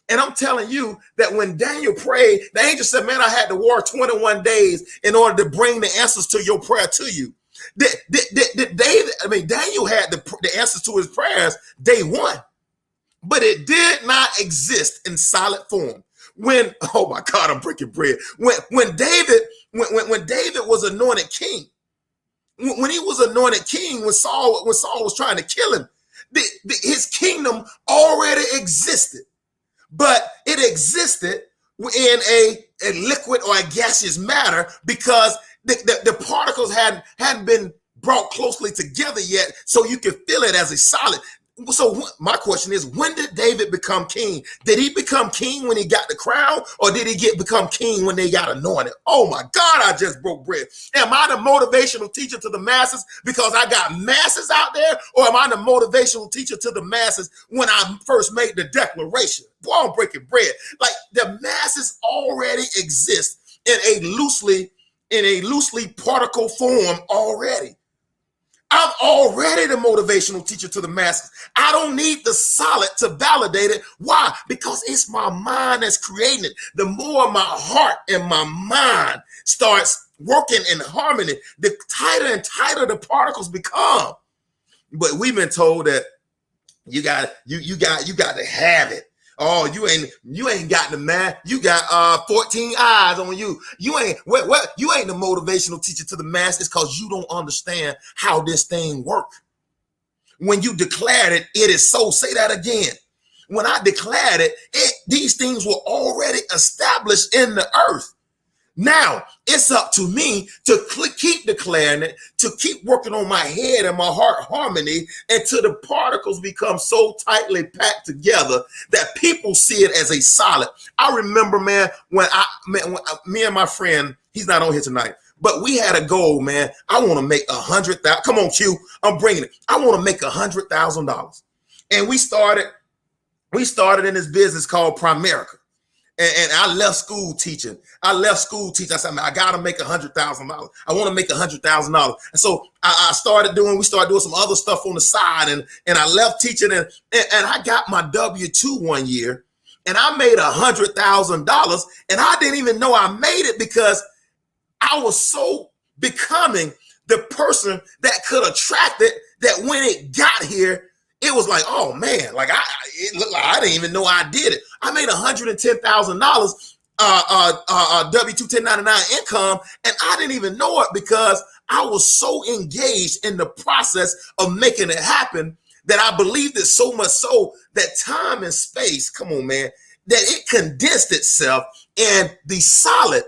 And I'm telling you that when Daniel prayed, the angel said, man, I had to war 21 days in order to bring the answers to your prayer to you. Daniel had the answers to his prayers day 1, but it did not exist in solid form. Oh my God, I'm breaking bread. When David was anointed king, when he was anointed king, when Saul was trying to kill him, his kingdom already existed, but it existed in a liquid or a gaseous matter because the particles hadn't been brought closely together yet, so you could feel it as a solid. So my question is, when did David become king? Did he become king when he got the crown, or did he become king when they got anointed? Oh my God, I just broke bread. Am I the motivational teacher to the masses because I got masses out there, or am I the motivational teacher to the masses when I first made the declaration? Boy, I'm breaking bread. Like, the masses already exist in a loosely particle form already. I'm already the motivational teacher to the masses. I don't need the solid to validate it. Why? Because it's my mind that's creating it. The more my heart and my mind starts working in harmony, the tighter and tighter the particles become. But we've been told that you got to have it. Oh, you ain't got the math. You got 14 eyes on you. You ain't the motivational teacher to the masses because you don't understand how this thing works. When you declared it, it is so. Say that again. When I declared it, these things were already established in the earth. Now it's up to me to keep declaring it, to keep working on my head and my heart harmony until the particles become so tightly packed together that people see it as a solid. I remember, man, when me and my friend, he's not on here tonight, but we had a goal, man. I want to make $100,000. Come on, Q, I'm bringing it. I want to make $100,000, and we started in this business called Primerica. And I left school teaching. I said, man, I got to make $100,000. I want to make $100,000. And so we started doing some other stuff on the side. And I left teaching and I got my W-2 one year and I made $100,000. And I didn't even know I made it because I was so becoming the person that could attract it, that when it got here, it was like, oh man, like it looked like I didn't even know I did it. I made $110,000 W-2 1099 income, and I didn't even know it because I was so engaged in the process of making it happen that I believed it so much so that time and space, come on, man, that it condensed itself and the solid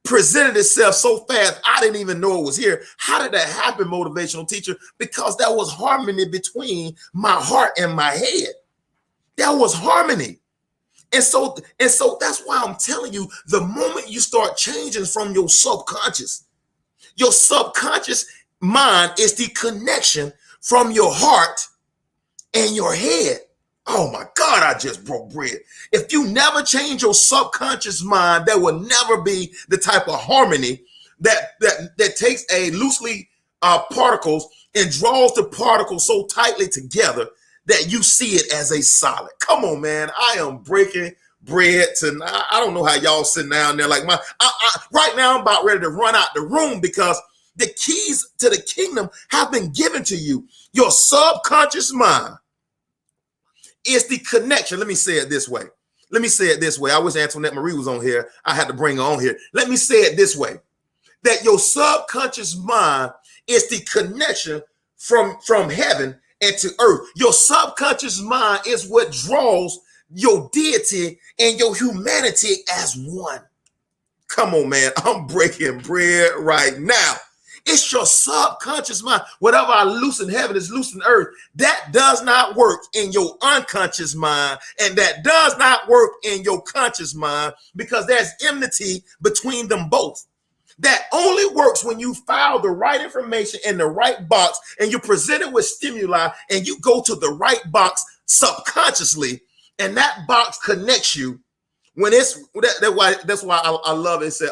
presented itself so fast, I didn't even know it was here. How did that happen, motivational teacher? Because there was harmony between my heart and my head. There was harmony. And so that's why I'm telling you, the moment you start changing from your subconscious mind is the connection from your heart and your head. Oh my God, I just broke bread. If you never change your subconscious mind, there will never be the type of harmony that takes a loosely particles and draws the particles so tightly together that you see it as a solid. Come on, man. I am breaking bread tonight. I don't know how y'all sitting down there like right now I'm about ready to run out the room because the keys to the kingdom have been given to you. Your subconscious mind is the connection. Let me say it this way. I wish Antoinette Marie was on here. I had to bring her on here. Let me say it this way, that your subconscious mind is the connection from heaven and to earth. Your subconscious mind is what draws your deity and your humanity as one. Come on, man. I'm breaking bread right now. It's your subconscious mind. Whatever I loose in heaven is loose in earth. That does not work in your unconscious mind, and that does not work in your conscious mind because there's enmity between them both. That only works when you file the right information in the right box and you present it with stimuli and you go to the right box subconsciously, and that box connects you. When it's that's why I love it. It said,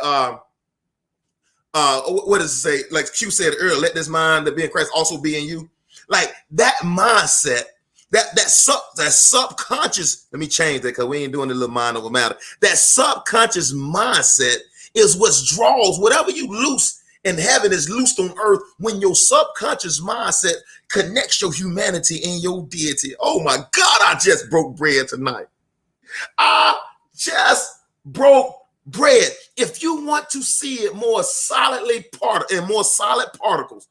what does it say? Like Q said earlier, let this mind that be in Christ also be in you. Like that mindset, that subconscious. Let me change that because we ain't doing the little mind over matter. That subconscious mindset is what draws whatever you loose in heaven is loosed on earth when your subconscious mindset connects your humanity and your deity. Oh my God, I just broke bread tonight. I just broke bread. If you want to see it more solidly in more solid particles,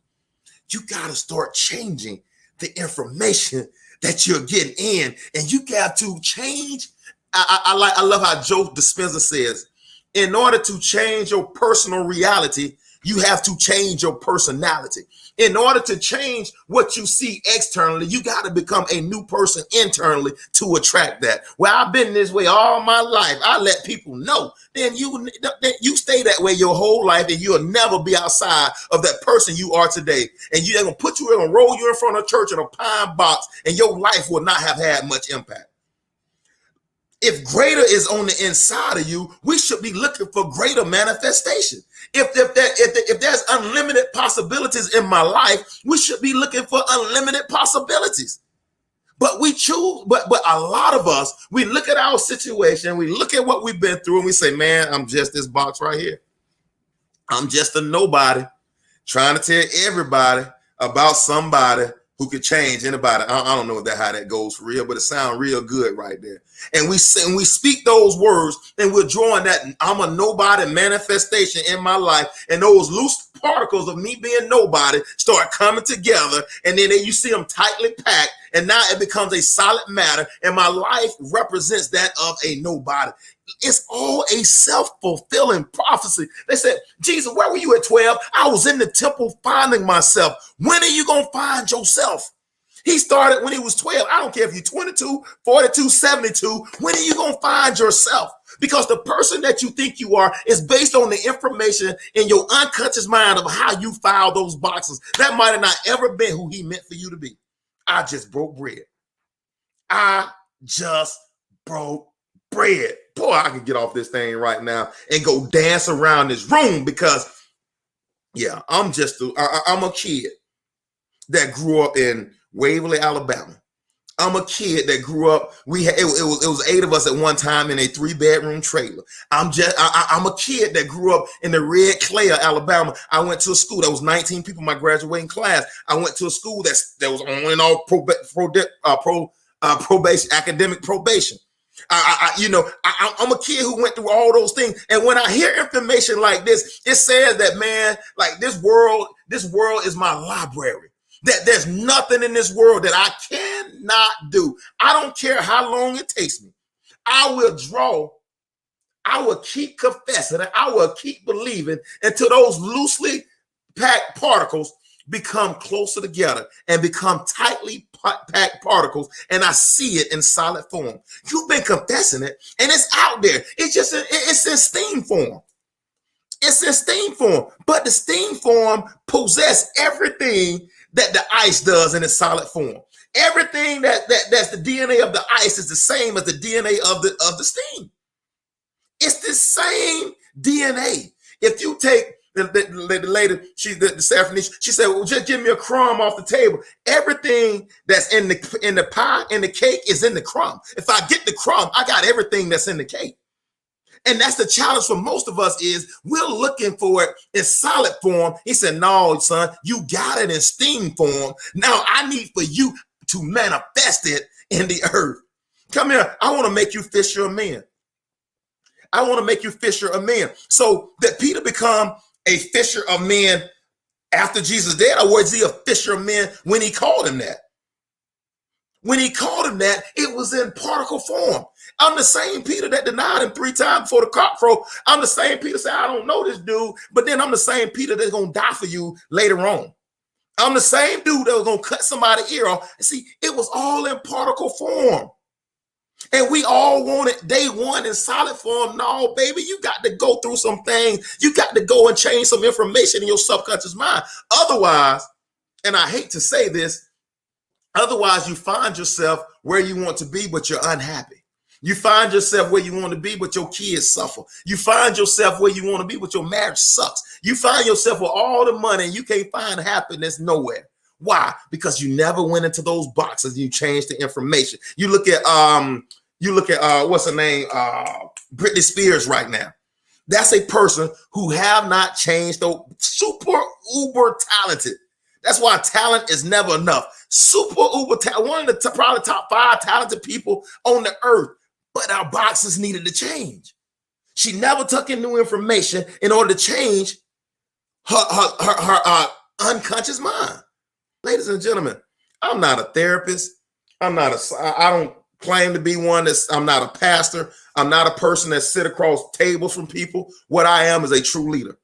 you got to start changing the information that you're getting in, and you got to change. I love how Joe Dispenza says, in order to change your personal reality, you have to change your personality. In order to change what you see externally, you got to become a new person internally to attract that. Well, I've been this way all my life. I let people know. Then you stay that way your whole life, and you'll never be outside of that person you are today. And they're going to put you in and roll you in front of church in a pine box, and your life will not have had much impact. If greater is on the inside of you, we should be looking for greater manifestation. If there's unlimited possibilities in my life, we should be looking for unlimited possibilities. But we choose, but a lot of us, we look at our situation, we look at what we've been through, and we say, man, I'm just this box right here. I'm just a nobody trying to tell everybody about somebody who could change anybody. I don't know how that goes for real, but it sounds real good right there. And we speak those words, and we're drawing that I'm a nobody manifestation in my life. And those loose particles of me being nobody start coming together. And then you see them tightly packed. And now it becomes a solid matter. And my life represents that of a nobody. It's all a self-fulfilling prophecy. They said, Jesus, where were you at 12? I was in the temple finding myself. When are you going to find yourself? He started when he was 12. I don't care if you're 22, 42, 72. When are you going to find yourself? Because the person that you think you are is based on the information in your unconscious mind of how you filed those boxes. That might have not ever been who he meant for you to be. I just broke bread. I just broke bread. Boy, I can get off this thing right now and go dance around this room because, yeah, I'm a kid that grew up in Waverly, Alabama. I'm a kid that grew up. It was 8 of us at one time in a 3-bedroom trailer. I'm a kid that grew up in the Red Clay of Alabama. I went to a school that was 19 people in my graduating class. I went to a school that was on and off probation, academic probation. I'm a kid who went through all those things. And when I hear information like this, it says that, man, like this world is my library. That there's nothing in this world that I cannot do. I don't care how long it takes me. I will keep confessing, and I will keep believing until those loosely packed particles become closer together and become tightly packed particles, and I see it in solid form. You've been confessing it, and it's out there. It's in steam form. It's in steam form, but the steam form possesses everything that the ice does in its solid form. Everything that's the DNA of the ice is the same as the DNA of the steam. It's the same DNA. If you take the lady, this afternoon, she said, well, just give me a crumb off the table. Everything that's in the pie and the cake is in the crumb. If I get the crumb, I got everything that's in the cake. And that's the challenge for most of us is we're looking for it in solid form. He said, no, son, you got it in steam form. Now I need for you to manifest it in the earth. Come here. I want to make you fisher of men. I want to make you fisher of men. So that Peter become a fisher of men after Jesus died, or was he a fisher of men when he called him that? When he called him that, it was in particle form. I'm the same Peter that denied him 3 times before the cock crow. I'm the same Peter saying, I don't know this dude, but then I'm the same Peter that's going to die for you later on. I'm the same dude that was going to cut somebody's ear off. See, it was all in particle form. And we all want it day one in solid form. No, baby, you got to go through some things. You got to go and change some information in your subconscious mind. Otherwise, and I hate to say this, otherwise, you find yourself where you want to be, but you're unhappy. You find yourself where you want to be, but your kids suffer. You find yourself where you want to be, but your marriage sucks. You find yourself with all the money and you can't find happiness nowhere. Why? Because you never went into those boxes and you changed the information. You look at what's her name? Britney Spears right now. That's a person who have not changed, though super uber talented. That's why talent is never enough. Super uber talent, one of the probably top 5 talented people on the earth, but our boxes needed to change. She never took in new information in order to change her unconscious mind. Ladies and gentlemen, I'm not a therapist. I don't claim to be one. I'm not a pastor. I'm not a person that sit across tables from people. What I am is a true leader.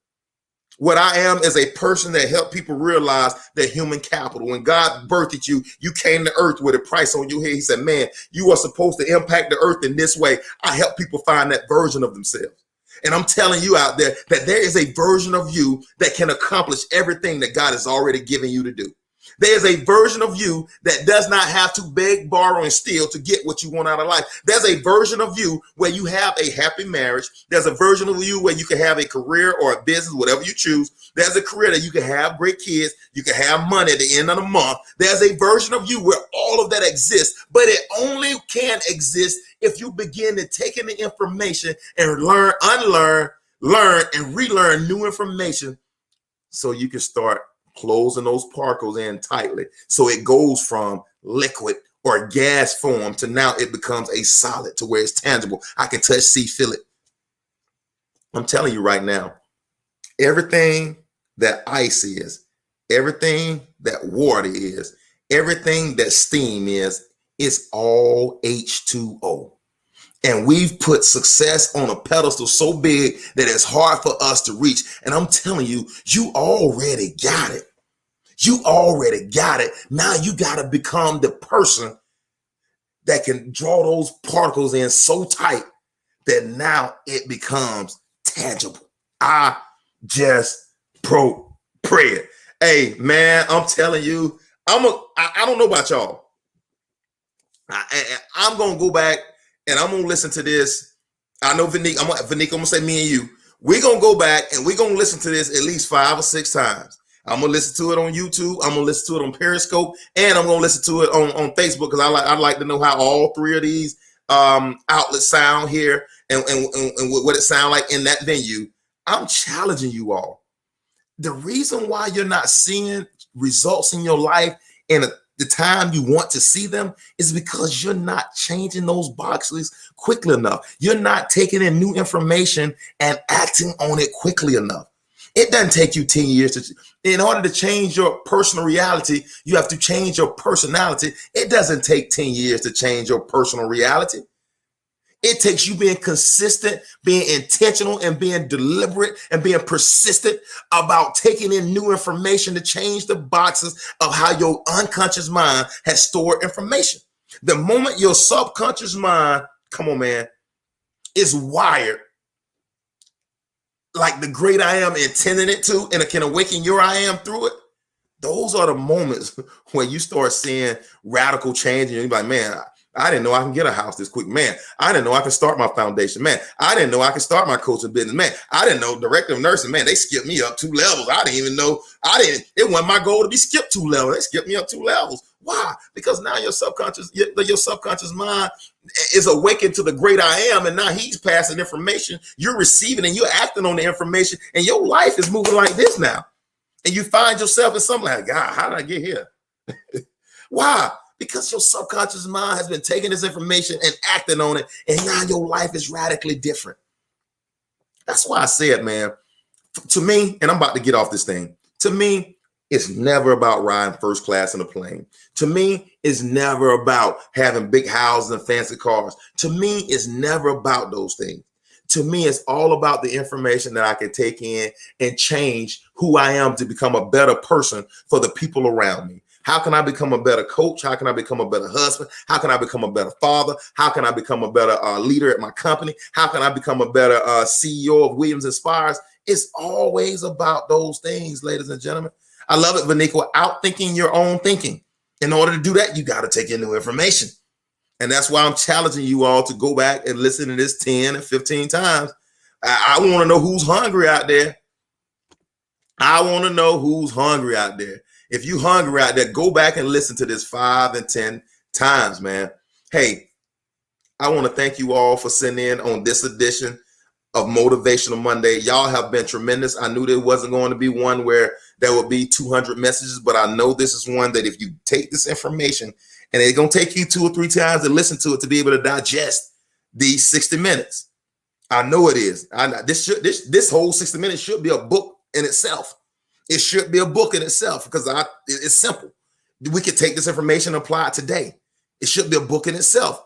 What I am is a person that helped people realize that human capital. When God birthed you, you came to earth with a price on your head. He said, man, you are supposed to impact the earth in this way. I help people find that version of themselves. And I'm telling you out there that there is a version of you that can accomplish everything that God has already given you to do. There's a version of you that does not have to beg, borrow, and steal to get what you want out of life. There's a version of you where you have a happy marriage. There's a version of you where you can have a career or a business, whatever you choose. There's a career that you can have great kids. You can have money at the end of the month. There's a version of you where all of that exists, but it only can exist if you begin to take in the information and learn, unlearn, learn, and relearn new information so you can start closing those particles in tightly. So it goes from liquid or gas form to now it becomes a solid to where it's tangible. I can touch, see, feel it. I'm telling you right now, everything that ice is, everything that water is, everything that steam is, it's all H2O. And we've put success on a pedestal so big that it's hard for us to reach. And I'm telling you, you already got it. You already got it. Now you got to become the person that can draw those particles in so tight that now it becomes tangible. I just pray it. Hey, man, I'm telling you, I don't know about y'all. I'm going to go back and I'm going to listen to this. I know Vanika, I'm going to say me and you. We're going to go back and we're going to listen to this at least 5 or 6 times. I'm going to listen to it on YouTube. I'm going to listen to it on Periscope. And I'm going to listen to it on Facebook because I'd like to know how all 3 of these outlets sound here and what it sound like in that venue. I'm challenging you all. The reason why you're not seeing results in your life in the time you want to see them is because you're not changing those boxes quickly enough. You're not taking in new information and acting on it quickly enough. It doesn't take you 10 years in order to change your personal reality, you have to change your personality. It doesn't take 10 years to change your personal reality. It takes you being consistent, being intentional, and being deliberate and being persistent about taking in new information to change the boxes of how your unconscious mind has stored information. The moment your subconscious mind, come on, man, is wired like the great I am intended it to, and it can awaken your I am through it. Those are the moments when you start seeing radical change, and you're like, man, I didn't know I can get a house this quick. Man, I didn't know I can start my foundation. Man, I didn't know I can start my coaching business. Man, I didn't know director of nursing. Man, they skipped me up 2 levels. I didn't even know. It wasn't my goal to be skipped 2 levels. They skipped me up 2 levels. Why? Because now your subconscious mind is awakened to the great I am, and now he's passing information. You're receiving and you're acting on the information, and your life is moving like this now. And you find yourself in something like, God, how did I get here? Why? Because your subconscious mind has been taking this information and acting on it, and now your life is radically different. That's why I said, man, to me, and I'm about to get off this thing, to me, it's never about riding first class in a plane. To me, it's never about having big houses and fancy cars. To me, it's never about those things. To me, it's all about the information that I can take in and change who I am to become a better person for the people around me. How can I become a better coach? How can I become a better husband? How can I become a better father? How can I become a better leader at my company? How can I become a better CEO of Williams Inspires? It's always about those things, ladies and gentlemen. I love it, Vanika, outthinking your own thinking. In order to do that, you got to take in new information. And that's why I'm challenging you all to go back and listen to this 10 and 15 times. I want to know who's hungry out there. I want to know who's hungry out there. If you hungry out there, go back and listen to this 5 and 10 times, man. Hey, I want to thank you all for sending in on this edition of Motivational Monday. Y'all have been tremendous. I knew there wasn't going to be one where there would be 200 messages, but I know this is one that if you take this information, and it's going to take you 2 or 3 times to listen to it to be able to digest these 60 minutes. I know it is. This whole 60 minutes should be a book in itself. It should be a book in itself because it's simple. We could take this information and apply it today. It should be a book in itself.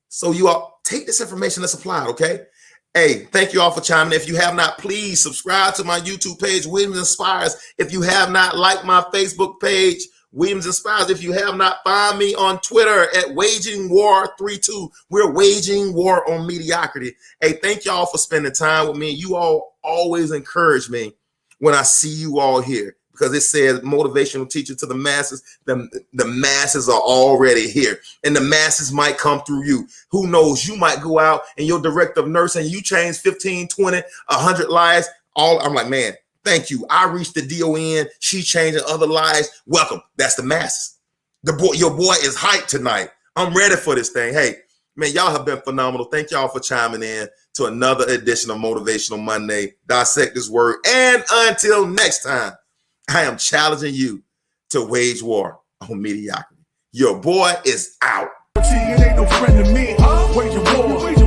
So you all take this information, let's apply it, okay? Hey, thank you all for chiming in. If you have not, please subscribe to my YouTube page, Williams Inspires. If you have not, like my Facebook page, Williams Inspires. If you have not, find me on Twitter at Waging War 32. We're waging war on mediocrity. Hey, thank y'all for spending time with me. You all always encourage me when I see you all here, because it says motivational teacher to the masses. The masses are already here, and the masses might come through you. Who knows? You might go out and your director of nursing, you change 15, 20, 100 lives. I'm like, man, thank you. I reached the DON. She changing other lives. Welcome. That's the masses. Your boy is hyped tonight. I'm ready for this thing. Hey, man, y'all have been phenomenal. Thank y'all for chiming in to another edition of Motivational Monday. Dissect this word. And until next time, I am challenging you to wage war on mediocrity. Your boy is out. It ain't no friend to me. Wage a war.